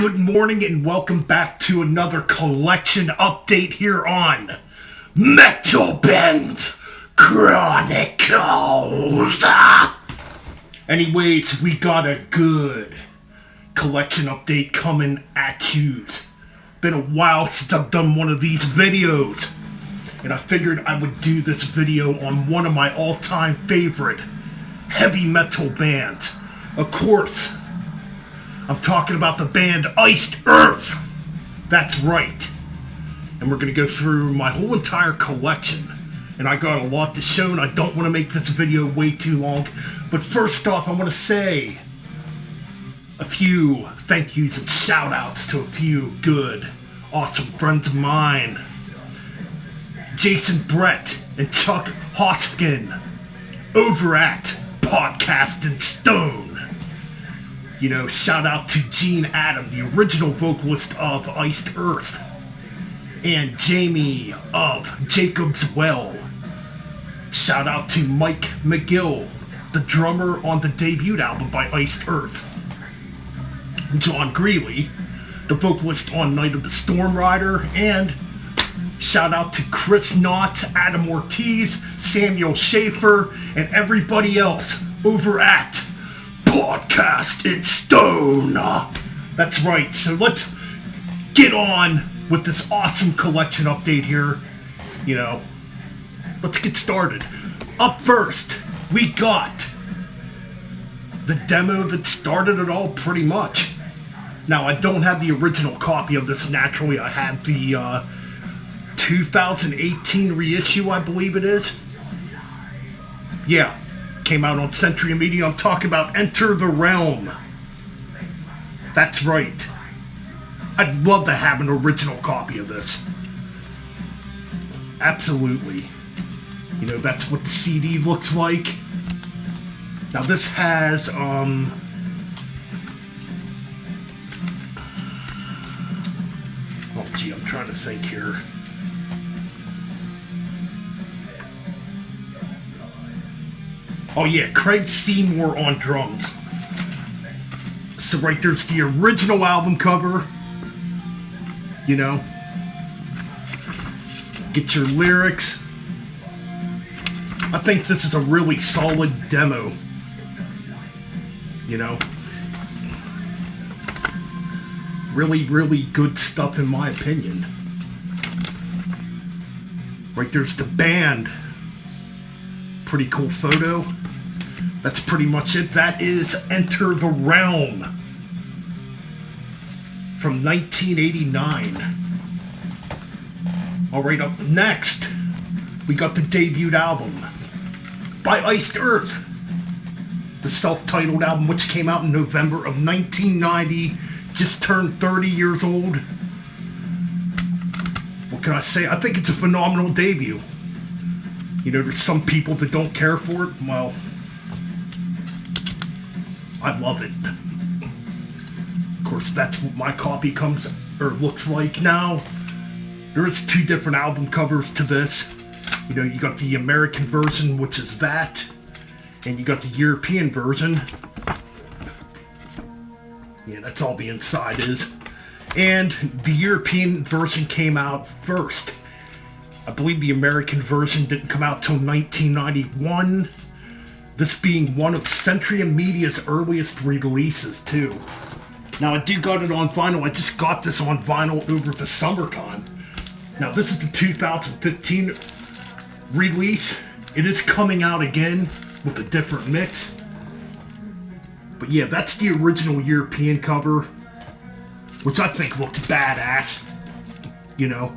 Good morning and welcome back to another collection update here on Metal Band Chronicles. Anyways, we got a good collection update coming at you. Been a while since I've done one of these videos, and I figured I would do this video on one of my all-time favorite heavy metal bands. Of course, I'm talking about the band Iced Earth. That's right. And we're going to go through my whole entire collection. And I got a lot to show, and I don't want to make this video way too long. But first off, I want to say a few thank yous and shout outs to a few good, awesome friends of mine. Jason Brett and Chuck Hoskin over at Podcast and Stone. You know, shout out to Gene Adam, the original vocalist of Iced Earth, and Jamie of Jacob's Well. Shout out to Mike McGill, the drummer on the debut album by Iced Earth. John Greeley, the vocalist on Night of the Storm Rider, and shout out to Chris Knott, Adam Ortiz, Samuel Schaefer, and everybody else over at Podcast and Stone. That's right, so let's get on with this awesome collection update here. You know, let's get started. Up first, we got the demo that started it all pretty much. Now, I don't have the original copy of this, naturally. I had the 2018 reissue, I believe it is. Yeah. Came out on Century Media. I'm talking about Enter the Realm. That's right. I'd love to have an original copy of this. Absolutely. You know, that's what the CD looks like. Now this has, oh gee, I'm trying to think here. Oh yeah, Craig Seymour on drums. So right there's the original album cover. You know. Get your lyrics. I think this is a really solid demo. You know. Really, really good stuff in my opinion. Right there's the band. Pretty cool photo. That's pretty much it. That is Enter the Realm from 1989. Alright, up next, we got the debut album by Iced Earth. The self-titled album, which came out in November of 1990. Just turned 30 years old. What can I say? I think it's a phenomenal debut. You know, there's some people that don't care for it. Well, I love it. Of course, that's what my copy comes or looks like now. There is two different album covers to this. You know, you got the American version, which is that, and you got the European version. Yeah, that's all the inside is. And the European version came out first. I believe the American version didn't come out till 1991. This being one of Century Media's earliest releases, too. Now, I do got it on vinyl. I just got this on vinyl over the summertime. Now, this is the 2015 release. It is coming out again with a different mix. But yeah, that's the original European cover, which I think looks badass. You know.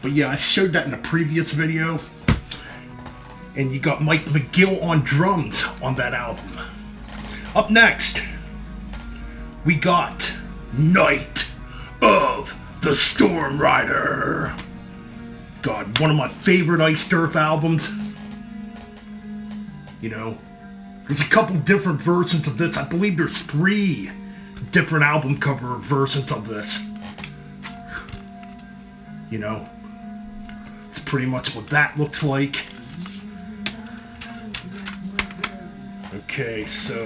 But yeah, I showed that in a previous video. And you got Mike McGill on drums on that album. Up next, we got Night of the Storm Rider. God, one of my favorite Iced Earth albums. You know, there's a couple different versions of this. I believe there's 3 different album cover versions of this. You know, it's pretty much what that looks like. Okay, so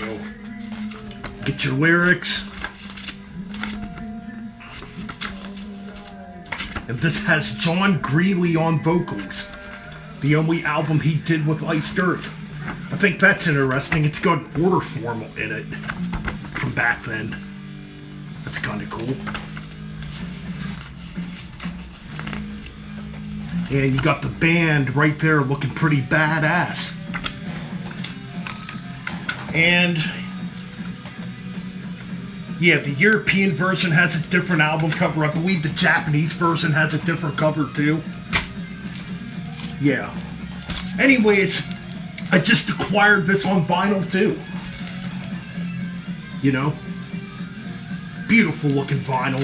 Get your lyrics. And this has John Greeley on vocals. The only album he did with Iced Earth. I think that's interesting. It's got an order form in it from back then. That's kind of cool. And you got the band right there looking pretty badass. And yeah, the European version has a different album cover. I believe the Japanese version has a different cover too. Yeah. Anyways, I just acquired this on vinyl too. You know? Beautiful looking vinyl.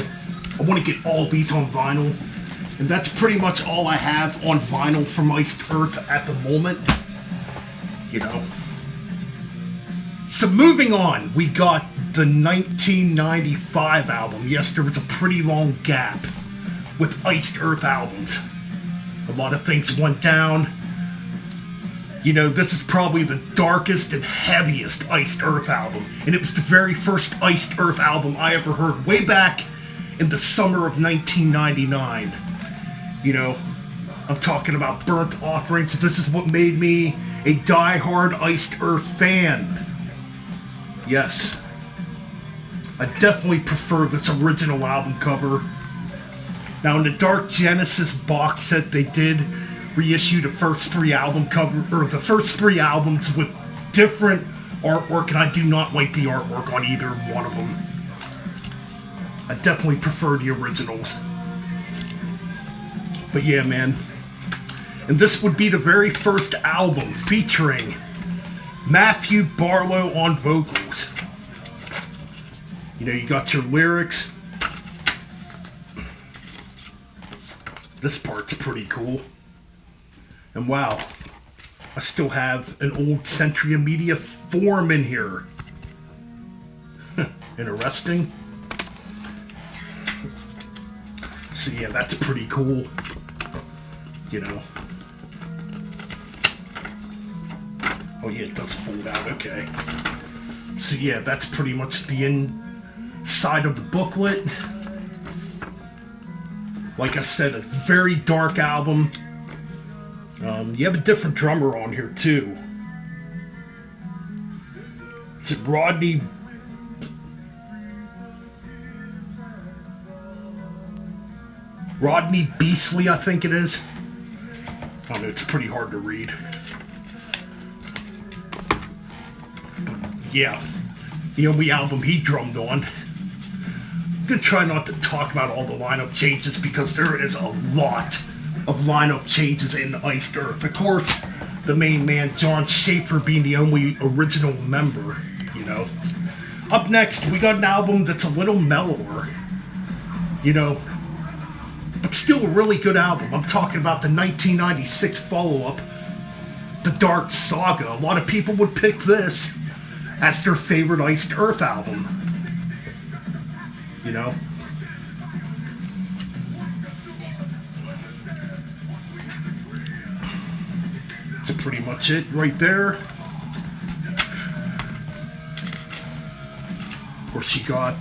I want to get all these on vinyl. And that's pretty much all I have on vinyl from Iced Earth at the moment. You know? So moving on, we got the 1995 album. Yes, there was a pretty long gap with Iced Earth albums. A lot of things went down. You know, this is probably the darkest and heaviest Iced Earth album. And it was the very first Iced Earth album I ever heard way back in the summer of 1999. You know, I'm talking about Burnt Offerings. This is what made me a die-hard Iced Earth fan. Yes. I definitely prefer this original album cover. Now in the Dark Genesis box set, they did reissue the first three albums with different artwork, and I do not like the artwork on either one of them. I definitely prefer the originals. But yeah, man. And this would be the very first album featuring Matthew Barlow on vocals. You know, you got your lyrics. This part's pretty cool. And wow, I still have an old Centuria Media form in here. Interesting. So yeah, that's pretty cool. You know. Oh yeah, it does fold out, okay. So yeah, that's pretty much the inside of the booklet. Like I said, a very dark album. You have a different drummer on here too. Is it Rodney Beasley, I think it is. I don't know, it's pretty hard to read. Yeah, the only album he drummed on. I'm gonna try not to talk about all the lineup changes because there is a lot of lineup changes in Iced Earth. Of course, the main man, John Schaefer, being the only original member, you know. Up next, we got an album that's a little mellower, you know, but still a really good album. I'm talking about the 1996 follow-up, The Dark Saga. A lot of people would pick this as their favorite Iced Earth album. You know? That's pretty much it right there. Of course, you got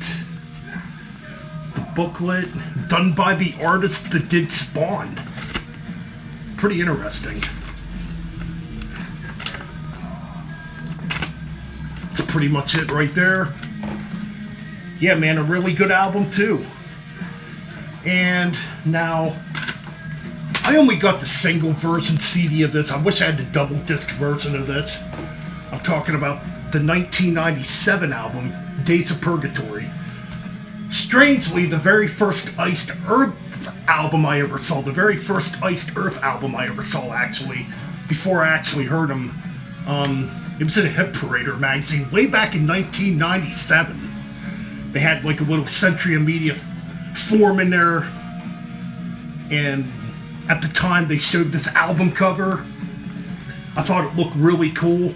the booklet done by the artist that did Spawn. Pretty interesting. That's pretty much it right there. Yeah, man, a really good album too. And now, I only got the single version CD of this. I wish I had the double disc version of this. I'm talking about the 1997 album, Days of Purgatory. Strangely, the very first Iced Earth album I ever saw, the very first Iced Earth album I ever saw, actually, before I actually heard them, it was in a Hit Parader magazine way back in 1997. They had like a little Centuria Media form in there, and at the time they showed this album cover. I thought it looked really cool,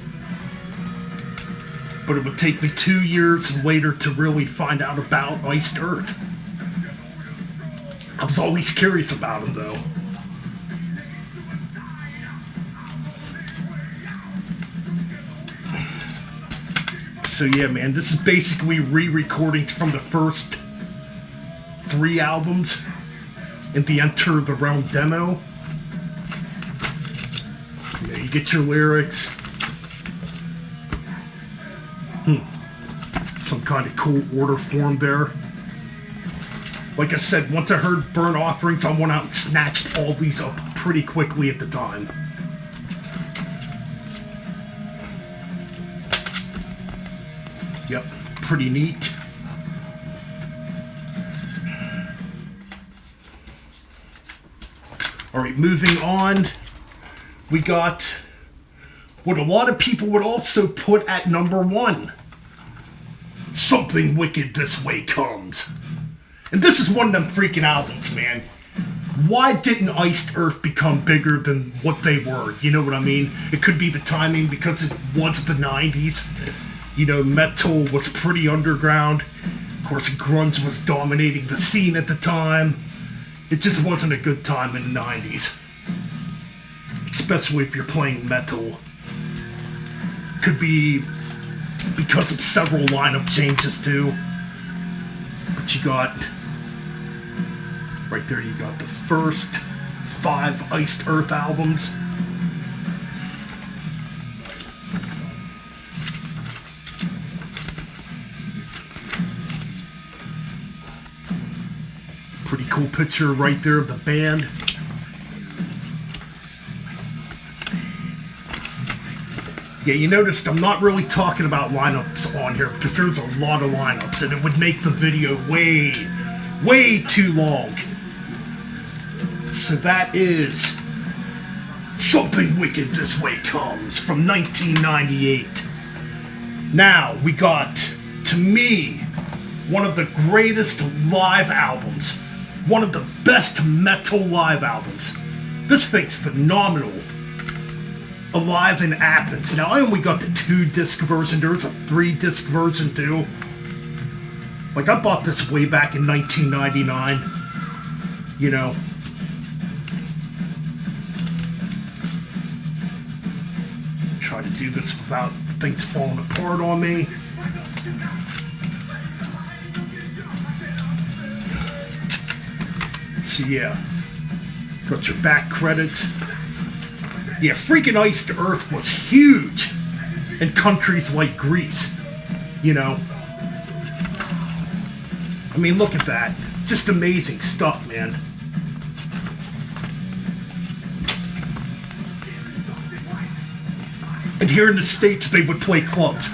but it would take me 2 years later to really find out about Iced Earth. I was always curious about them though. So So yeah, man, this is basically re-recordings from the first 3 albums in the Enter the Realm demo. You know, you get your lyrics. Some kind of cool order form there. Like I said, once I heard Burnt Offerings, I went out and snatched all these up pretty quickly at the time. Yep, pretty neat. Alright, moving on. We got what a lot of people would also put at number 1. Something Wicked This Way Comes. And this is one of them freaking albums, man. Why didn't Iced Earth become bigger than what they were? You know what I mean? It could be the timing because it was the 90s. You know, metal was pretty underground. Of course, grunge was dominating the scene at the time. It just wasn't a good time in the 90s. Especially if you're playing metal. Could be because of several lineup changes too. But you got, right there you got the first 5 Iced Earth albums. Pretty cool picture right there of the band. Yeah, you noticed I'm not really talking about lineups on here because there's a lot of lineups and it would make the video way too long. So that is Something Wicked This Way Comes from 1998. Now we got, to me, one of the greatest live albums. One of the best metal live albums. This thing's phenomenal. Alive in Athens. Now, I only got the 2-disc version. There's a 3-disc version, too. Like, I bought this way back in 1999. You know. Try to do this without things falling apart on me. So, yeah. Got your back credits. Yeah, freaking Iced Earth was huge in countries like Greece, you know. I mean, look at that. Just amazing stuff, man. And here in the States, they would play clubs,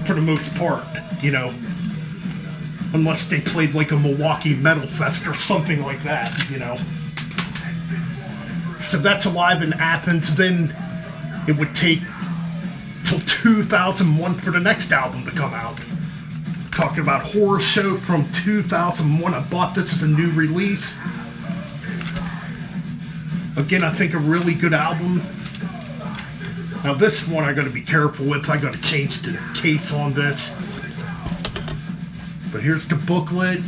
for the most part, you know. Unless they played like a Milwaukee Metal Fest or something like that, you know. So that's Alive in Athens. Then it would take till 2001 for the next album to come out. Talking about Horror Show from 2001. I bought this as a new release. Again, I think a really good album. Now this one I gotta be careful with. I gotta change the case on this. But here's the booklet.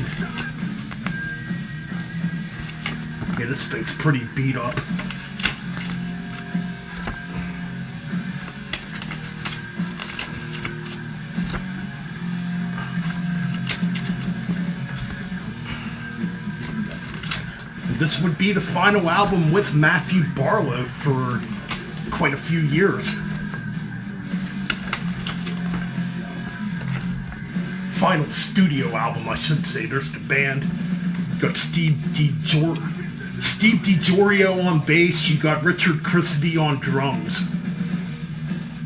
Yeah, this thing's pretty beat up. This would be the final album with Matthew Barlow for quite a few years. Final studio album, I should say. There's the band. Got Steve DiGiorio on bass. You got Richard Christy on drums.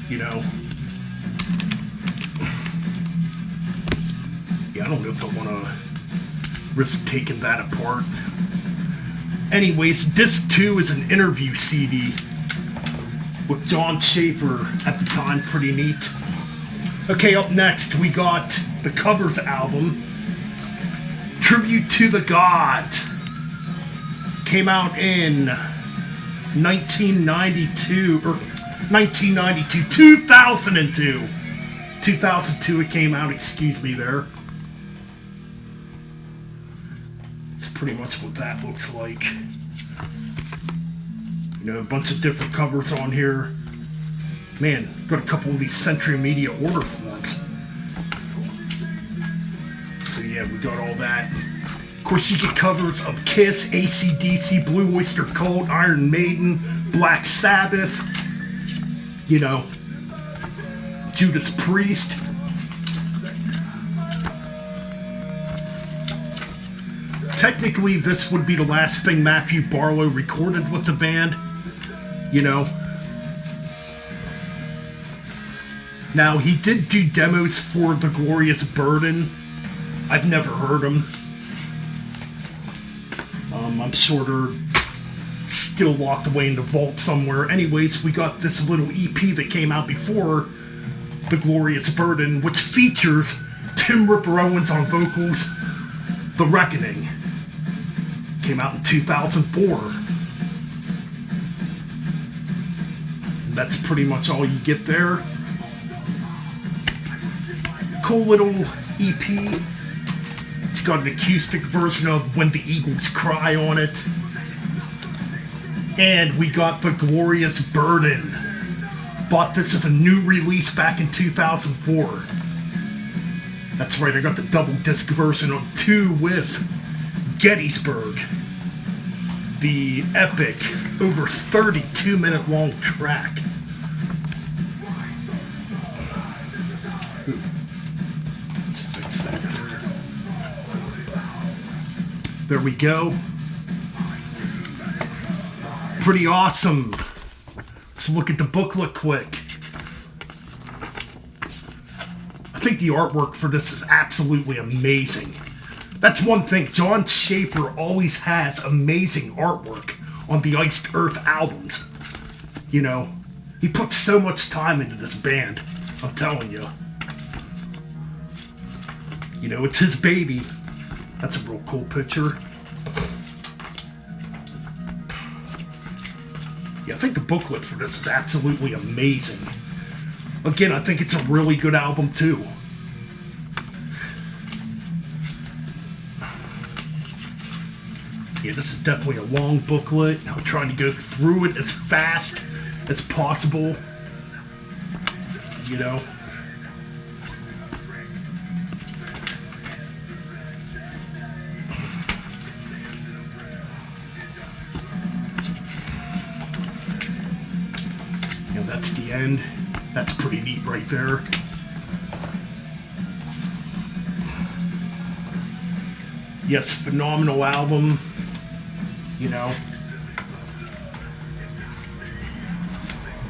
You know. Yeah, I don't know if I want to risk taking that apart. Anyways, disc 2 is an interview CD with John Schaefer at the time. Pretty neat. Okay, up next we got the covers album, Tribute to the Gods. Came out in 1992, or 1992, 2002. 2002 it came out, excuse me there. It's pretty much what that looks like. You know, a bunch of different covers on here. Man, got a couple of these Century Media order forms. So yeah, we got all that. Of course, you get covers of Kiss, AC/DC, Blue Oyster Cult, Iron Maiden, Black Sabbath, you know, Judas Priest. Technically, this would be the last thing Matthew Barlow recorded with the band, you know. Now, he did do demos for The Glorious Burden. I've never heard them. I'm sure they're still locked away in the vault somewhere. Anyways, we got this little EP that came out before The Glorious Burden, which features Tim Ripper Owens on vocals. The Reckoning came out in 2004. And that's pretty much all you get there. Cool little EP. It's got an acoustic version of When the Eagles Cry on it. And we got The Glorious Burden. Bought this as a new release back in 2004. That's right, I got the double disc version on 2 with Gettysburg. The epic, over 32-minute long track. Let's fix that here. There we go. Pretty awesome. Let's look at the booklet quick. I think the artwork for this is absolutely amazing. That's one thing. John Schaefer always has amazing artwork on the Iced Earth albums. You know, he puts so much time into this band. I'm telling you. You know, it's his baby. That's a real cool picture. Yeah, I think the booklet for this is absolutely amazing. Again, I think it's a really good album too. Yeah, this is definitely a long booklet. I'm trying to go through it as fast as possible. You know. That's the end. That's pretty neat right there. Yes, phenomenal album. You know.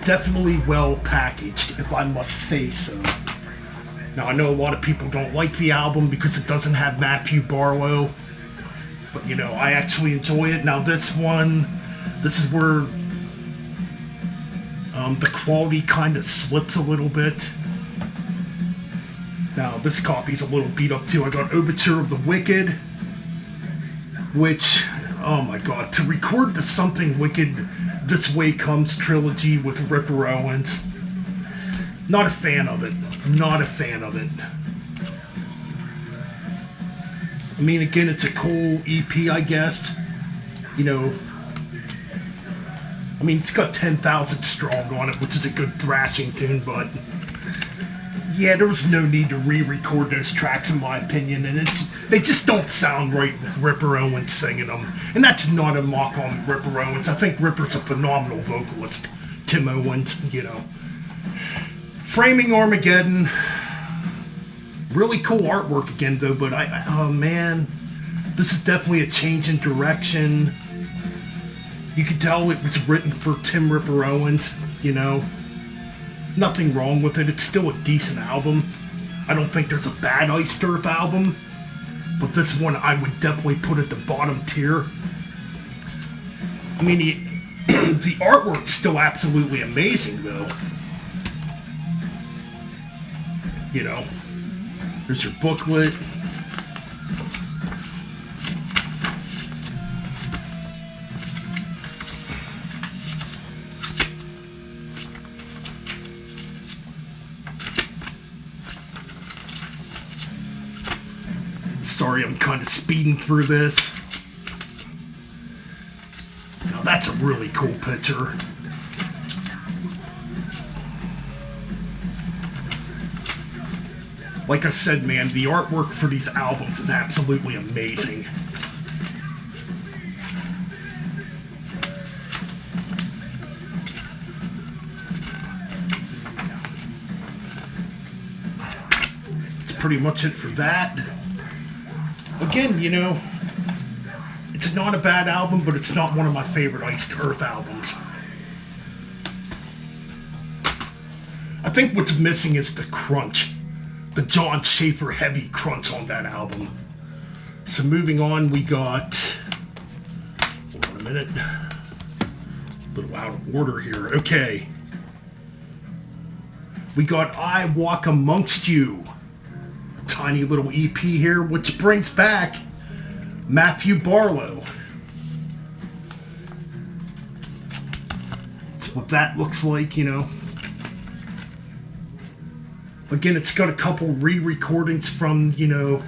Definitely well packaged, if I must say so. Now, I know a lot of people don't like the album because it doesn't have Matthew Barlow. But, you know, I actually enjoy it. Now, this one, this is where the quality kind of slips a little bit. Now, this copy's a little beat up too. I got Overture of the Wicked, which, oh my god, to record the Something Wicked This Way Comes trilogy with Ripper Owens, not a fan of it. Not a fan of it. I mean, again, it's a cool EP, I guess. You know, I mean, it's got 10,000 Strong on it, which is a good thrashing tune, but yeah, there was no need to re-record those tracks, in my opinion, and they just don't sound right with Ripper Owens singing them. And that's not a mock on Ripper Owens. I think Ripper's a phenomenal vocalist. Tim Owens, you know. Framing Armageddon. Really cool artwork again, though, but oh man, this is definitely a change in direction. You could tell it was written for Tim Ripper Owens, you know. Nothing wrong with it. It's still a decent album. I don't think there's a bad Iced Earth album, but this one I would definitely put at the bottom tier. I mean, the artwork's still absolutely amazing, though. You know, there's your booklet. Sorry, I'm kind of speeding through this. Now that's a really cool picture. Like I said, man, the artwork for these albums is absolutely amazing. That's pretty much it for that. Again, you know, it's not a bad album, but it's not one of my favorite Iced Earth albums. I think what's missing is the crunch. The John Schaefer heavy crunch on that album. So moving on, we got... Hold on a minute. A little out of order here. Okay. We got I Walk Amongst You. A tiny little EP here, which brings back Matthew Barlow. That's what that looks like, you know. Again, it's got a couple re-recordings from, you know,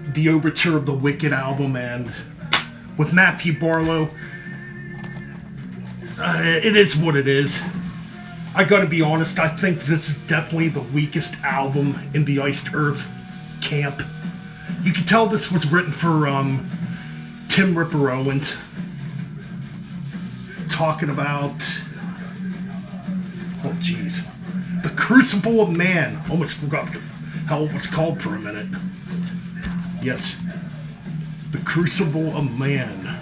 the Overture of the Wicked album, and with Matthew Barlow, it is what it is. I gotta be honest, I think this is definitely the weakest album in the Iced Earth camp. You can tell this was written for Tim Ripper Owens. Talking about... Oh, jeez. The Crucible of Man. Almost forgot what the hell it was called for a minute. Yes. The Crucible of Man.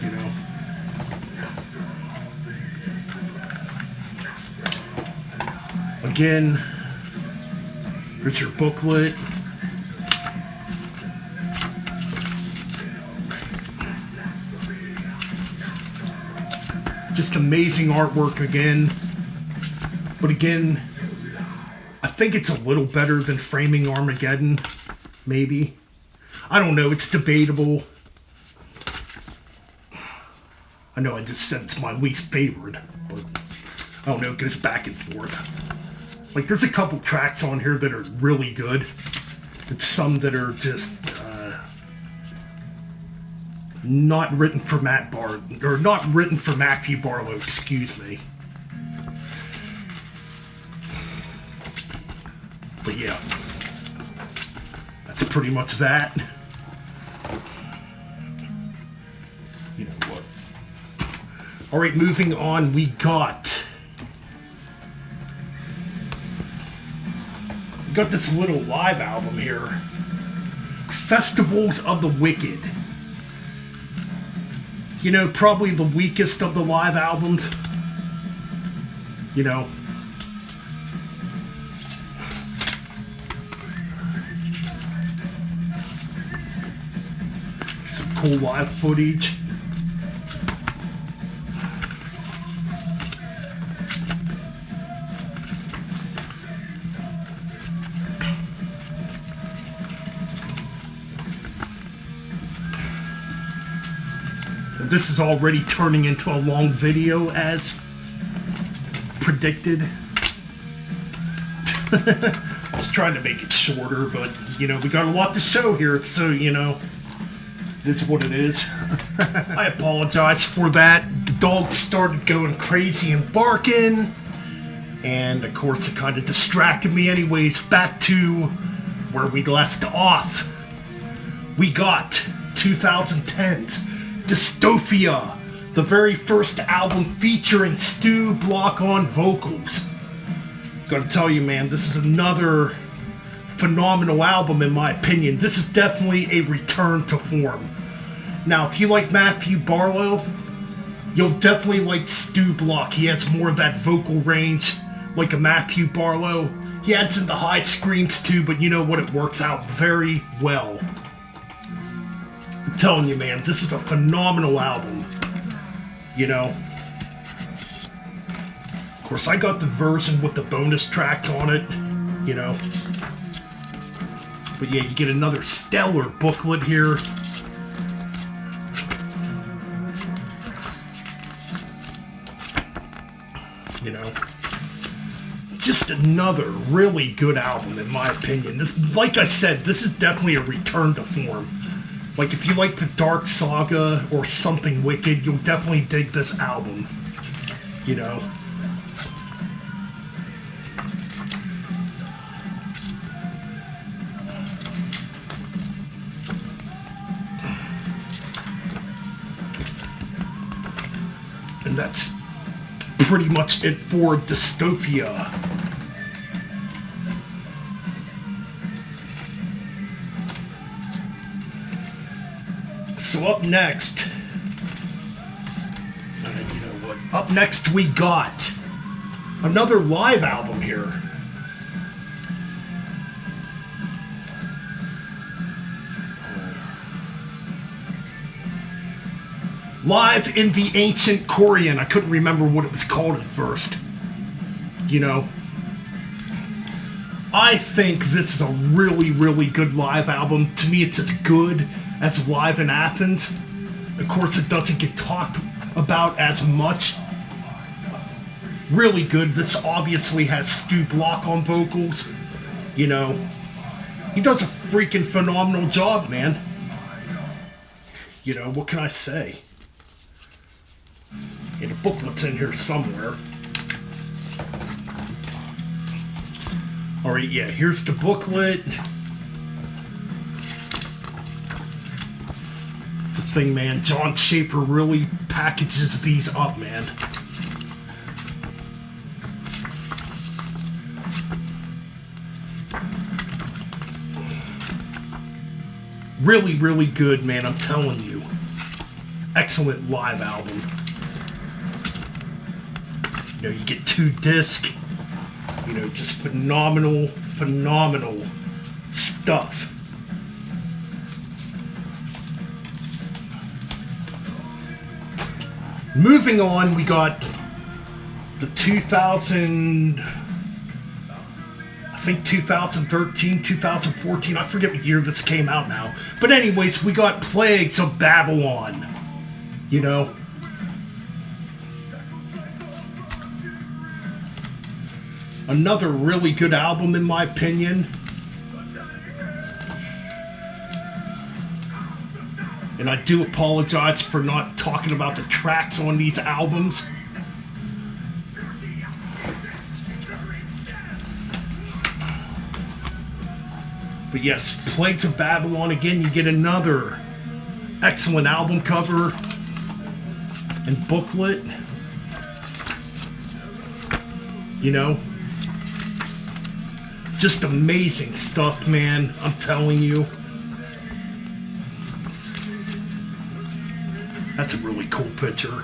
You know. Again, here's your booklet. Just amazing artwork again. But again, I think it's a little better than Framing Armageddon, maybe. I don't know, it's debatable. I know I just said it's my least favorite, but I don't know, it goes back and forth. Like, there's a couple tracks on here that are really good. It's some that are just not written for not written for Matthew Barlow, excuse me. But yeah, that's pretty much that. You know what? Alright, moving on, we got this little live album here. Festivals of the Wicked. You know, probably the weakest of the live albums. You know. Some cool live footage. This is already turning into a long video as predicted. I was trying to make it shorter, but, you know, we got a lot to show here, so, you know, it is what it is. I apologize for that. The dog started going crazy and barking, and, of course, it kind of distracted me anyways. Back to where we left off. We got 2010's Dystopia, the very first album featuring Stu Block on vocals. Gotta tell you, man, this is another phenomenal album in my opinion. This is definitely a return to form. Now, if you like Matthew Barlow, you'll definitely like Stu Block. He has more of that vocal range, like a Matthew Barlow. He adds in the high screams too, but you know what? It works out very well. I'm telling you, man, this is a phenomenal album. You know. Of course, I got the version with the bonus tracks on it, you know. But yeah, you get another stellar booklet here. You know. Just another really good album, in my opinion. This, like I said, this is definitely a return to form. Like, if you like the Dark Saga or something Wicked, you'll definitely dig this album. You know? And that's pretty much it for Dystopia. So up next, you know what? Up next we got another live album here. Live in the Ancient Korean. I couldn't remember what it was called at first. You know, I think this is a really, really good live album. To me, it's as good as Live in Athens. Of course, it doesn't get talked about as much. Really good. This obviously has Stu Block on vocals. You know, he does a freaking phenomenal job, man. You know, what can I say? Yeah, the booklet's in here somewhere. Alright, yeah, here's the booklet. The thing, man, John Schaper really packages these up, man. Really, really good, man, I'm telling you. Excellent live album. You know, you get 2 discs. You know, just phenomenal, phenomenal stuff. Moving on, we got the 2013, 2014, I forget what year this came out now. But anyways, we got Plagues of Babylon. You know, another really good album in my opinion. And I do apologize for not talking about the tracks on these albums. But yes, Plagues of Babylon, again, you get another excellent album cover and booklet. You know, just amazing stuff, man, I'm telling you. That's a really cool picture.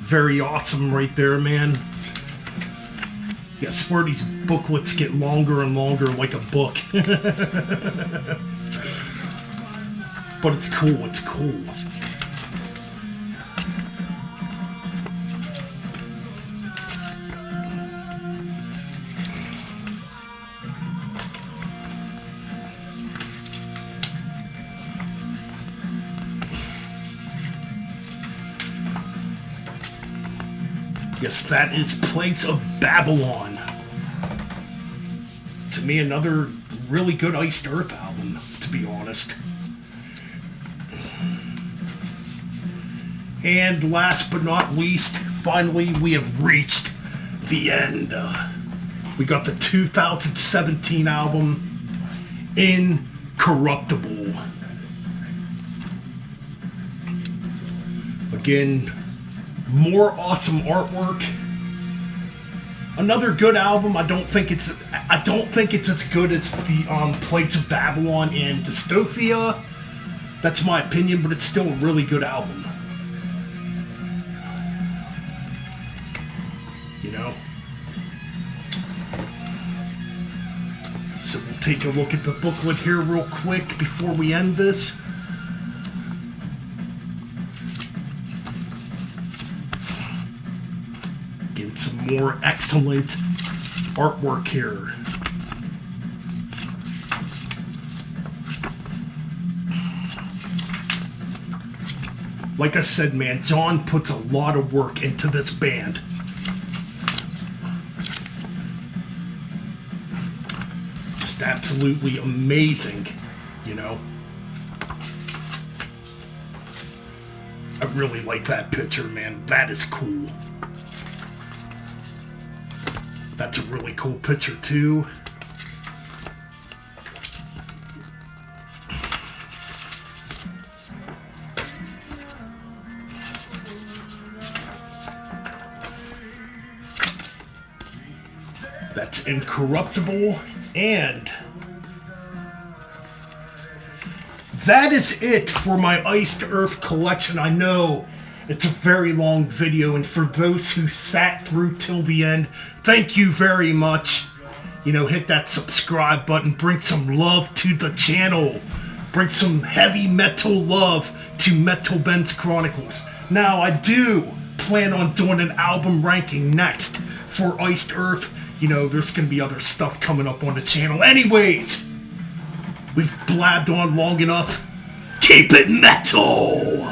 Very awesome right there, man. Yeah, I swear these booklets get longer and longer like a book. But it's cool, it's cool. Yes, that is Plagues of Babylon. To me, another really good Iced Earth album, to be honest. And last but not least, finally, we have reached the end. We got the 2017 album, Incorruptible. Again, more awesome artwork. Another good album. I don't think it's as good as the Plagues of Babylon and Dystopia. That's my opinion, but it's still a really good album. You know? So we'll take a look at the booklet here real quick before we end this. Get some more excellent artwork here. Like I said, man, John puts a lot of work into this band. Just absolutely amazing, you know. I really like that picture, man. That is cool. That's a really cool picture too. That's Incorruptible, and that is it for my Iced Earth collection. I know it's a very long video, and for those who sat through till the end, thank you very much. You know, hit that subscribe button, bring some love to the channel. Bring some heavy metal love to Metal Ben's Chronicles. Now, I do plan on doing an album ranking next for Iced Earth. You know, there's going to be other stuff coming up on the channel. Anyways, we've blabbed on long enough. Keep it metal!